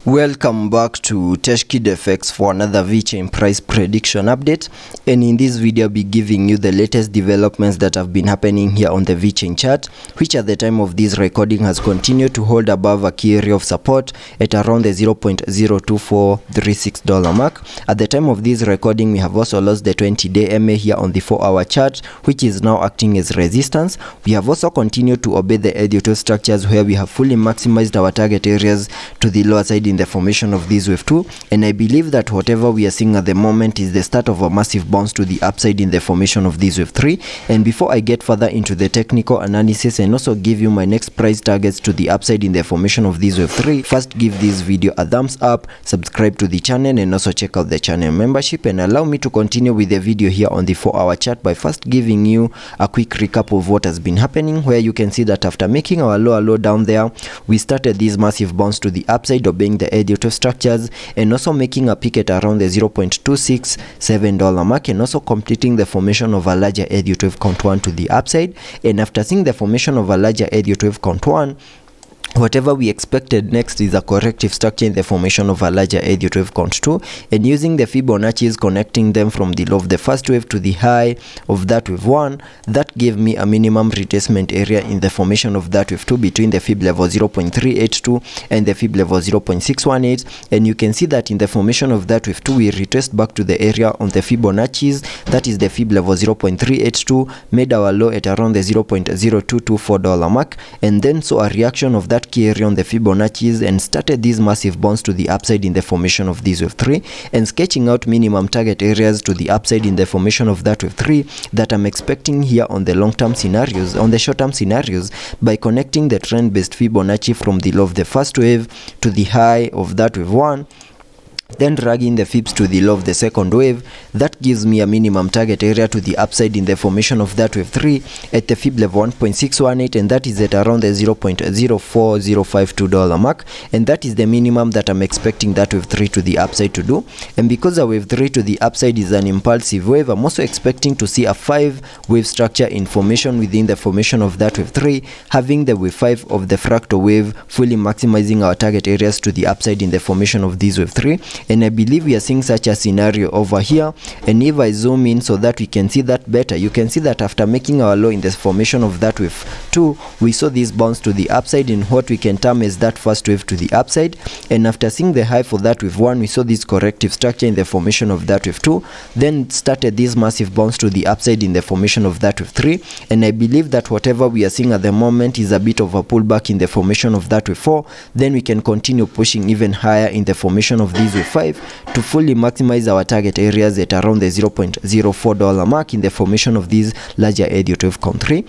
Welcome back to TechKidFX for another Vechain price prediction update, and in this video I'll be giving you the latest developments that have been happening here on the Vechain chart, which at the time of this recording has continued to hold above a key area of support at around the $0.02436 mark. At the time of this recording, we have also lost the 20-day MA here on the 4-hour chart, which is now acting as resistance. We have also continued to obey the Elliot structures, where we have fully maximized our target areas to the lower side in the formation of this wave 2, and I believe that whatever we are seeing at the moment is the start of a massive bounce to the upside in the formation of this wave 3. And before I get further into the technical analysis and also give you my next price targets to the upside in the formation of this wave 3, first give this video a thumbs up, subscribe to the channel, and also check out the channel membership, and allow me to continue with the video here on the 4-hour chart by first giving you a quick recap of what has been happening, where you can see that after making our lower low down there, we started this massive bounce to the upside, obeying the Elliot structures and also making a peak at around the $0.267 mark, and also completing the formation of a larger Elliot wave count 1 to the upside. And after seeing the formation of a larger Elliot wave count 1, whatever we expected next is a corrective structure in the formation of a larger Elliot wave count 2, and using the Fibonacci's, connecting them from the low of the first wave to the high of that wave 1, that gave me a minimum retracement area in the formation of that wave 2 between the fib level 0.382 and the fib level 0.618. And you can see that in the formation of that wave 2, we retraced back to the area on the Fibonacci's, that is the fib level 0.382, made our low at around the $0.0224 mark, and then saw a reaction of that key area on the Fibonacci's and started this massive bounce to the upside in the formation of this wave 3, and sketching out minimum target areas to the upside in the formation of that wave 3 that I'm expecting here on the long-term scenarios, on the short-term scenarios, by connecting the trend-based Fibonacci from the low of the first wave to the high of that wave 1, then dragging the fibs to the low of the second wave. That gives me a minimum target area to the upside in the formation of that wave 3 at the fib level 1.618, and that is at around the $0.04052 mark, and that is the minimum that I'm expecting that wave 3 to the upside to do. And because a wave 3 to the upside is an impulsive wave, I'm also expecting to see a 5-wave structure in formation within the formation of that wave 3, having the wave 5 of the fractal wave fully maximizing our target areas to the upside in the formation of this wave 3. And I believe we are seeing such a scenario over here. And if I zoom in so that we can see that better, you can see that after making our low in the formation of that wave 2, we saw this bounce to the upside in what we can term as that first wave to the upside. And after seeing the high for that wave 1, we saw this corrective structure in the formation of that wave 2, then started this massive bounce to the upside in the formation of that wave 3. And I believe that whatever we are seeing at the moment is a bit of a pullback in the formation of that wave 4. Then we can continue pushing even higher in the formation of this wave 5 to fully maximize our target areas at around the $0.04 mark in the formation of this larger Elliot wave count 3.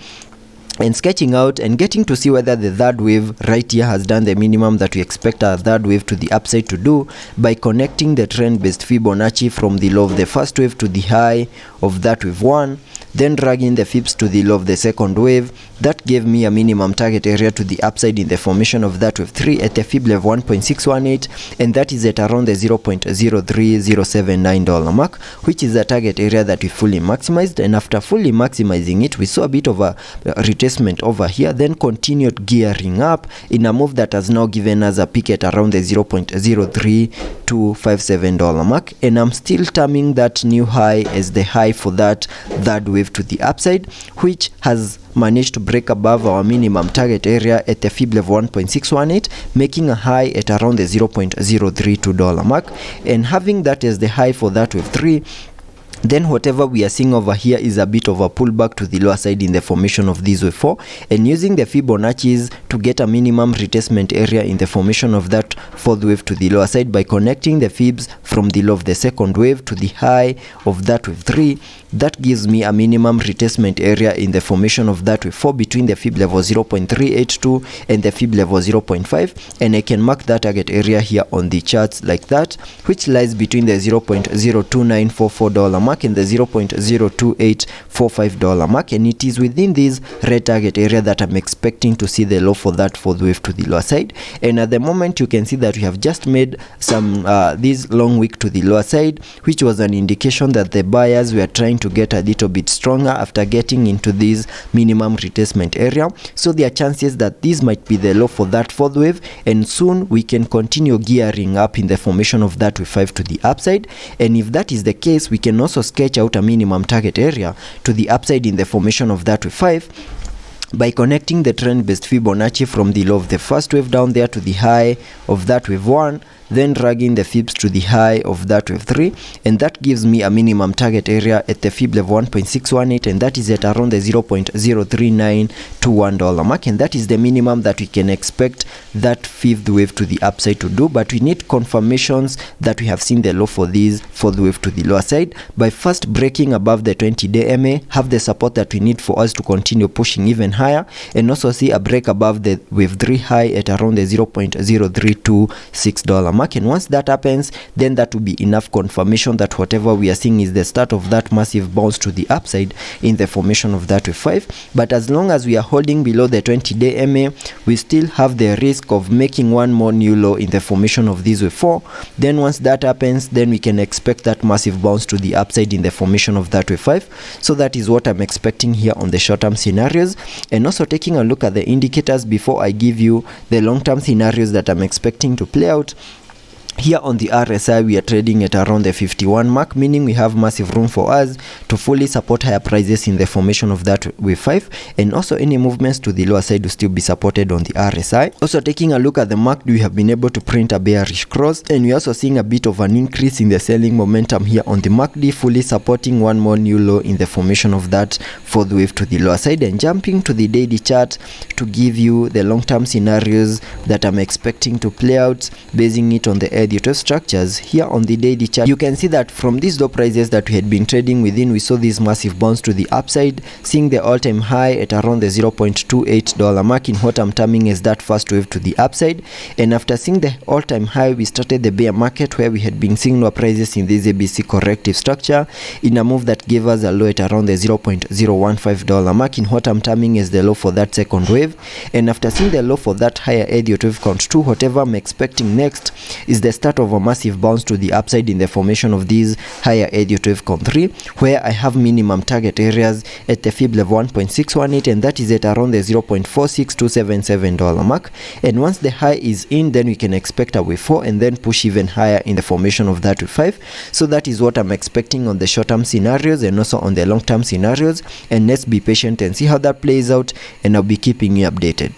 And sketching out and getting to see whether the third wave right here has done the minimum that we expect our third wave to the upside to do, by connecting the trend-based Fibonacci from the low of the first wave to the high of that wave 1, then dragging the fibs to the low of the second wave. That gave me a minimum target area to the upside in the formation of that wave 3 at the fib level 1.618, and that is at around the $0.03079 mark, which is a target area that we fully maximized. And after fully maximizing it, we saw a bit of a retracement over here, then continued gearing up in a move that has now given us a peak at around the $0.03257 mark. And I'm still terming that new high as the high for that third wave to the upside, which has managed to break above our minimum target area at the fib level 1.618, making a high at around the $0.032 mark. And having that as the high for that wave 3, then whatever we are seeing over here is a bit of a pullback to the lower side in the formation of this wave 4, and using the Fibonacci's to get a minimum retracement area in the formation of that fourth wave to the lower side by connecting the fibs from the low of the second wave to the high of that wave 3. That gives me a minimum retracement area in the formation of that wave 4 between the fib level 0.382 and the fib level 0.5, and I can mark that target area here on the charts like that, which lies between the $0.02944 mark and the $0.02845 mark, and it is within this red target area that I'm expecting to see the low for that fourth wave to the lower side. And at the moment you can see that we have just made some this long wick to the lower side, which was an indication that the buyers were trying to get a little bit stronger after getting into this minimum retracement area. So there are chances that this might be the low for that fourth wave, and soon we can continue gearing up in the formation of that wave 5 to the upside. And if that is the case, we can also sketch out a minimum target area to the upside in the formation of that wave 5 by connecting the trend based Fibonacci from the low of the first wave down there to the high of that wave 1, then dragging the fibs to the high of that wave 3, and that gives me a minimum target area at the fib level 1.618, and that is at around the $0.03921 mark, and that is the minimum that we can expect that fifth wave to the upside to do. But we need confirmations that we have seen the low for this fourth wave to the lower side by first breaking above the 20-day MA, have the support that we need for us to continue pushing even higher, and also see a break above the wave 3 high at around the $0.0326 mark. And once that happens, then that will be enough confirmation that whatever we are seeing is the start of that massive bounce to the upside in the formation of that wave 5. But as long as we are holding below the 20-day MA, we still have the risk of making one more new low in the formation of this wave 4. Then once that happens, then we can expect that massive bounce to the upside in the formation of that wave 5. So that is what I'm expecting here on the short-term scenarios. And also taking a look at the indicators before I give you the long-term scenarios that I'm expecting to play out. Here on the RSI, we are trading at around the 51 mark, meaning we have massive room for us to fully support higher prices in the formation of that wave 5, and also any movements to the lower side will still be supported on the RSI. Also taking a look at the MACD, we have been able to print a bearish cross, and we're also seeing a bit of an increase in the selling momentum here on the MACD, fully supporting one more new low in the formation of that fourth wave to the lower side. And jumping to the daily chart to give you the long-term scenarios that I'm expecting to play out, basing it on the Elliot structures. Here on the daily chart, you can see that from these low prices that we had been trading within, we saw this massive bounce to the upside, seeing the all-time high at around the $0.28 mark in what I'm terming as that first wave to the upside. And after seeing the all-time high, we started the bear market, where we had been seeing lower prices in this ABC corrective structure in a move that gave us a low at around the $0.015 mark in what I'm terming as the low for that second wave. And after seeing the low for that higher Elliot wave count 2, whatever I'm expecting next is the start of a massive bounce to the upside in the formation of these higher Elliot wave count 3, where I have minimum target areas at the fib level 1.618, and that is at around the $0.46277 mark. And once the high is in, then we can expect a wave 4 and then push even higher in the formation of that wave 5. So that is what I'm expecting on the short-term scenarios and also on the long-term scenarios, and let's be patient and see how that plays out, and I'll be keeping you updated.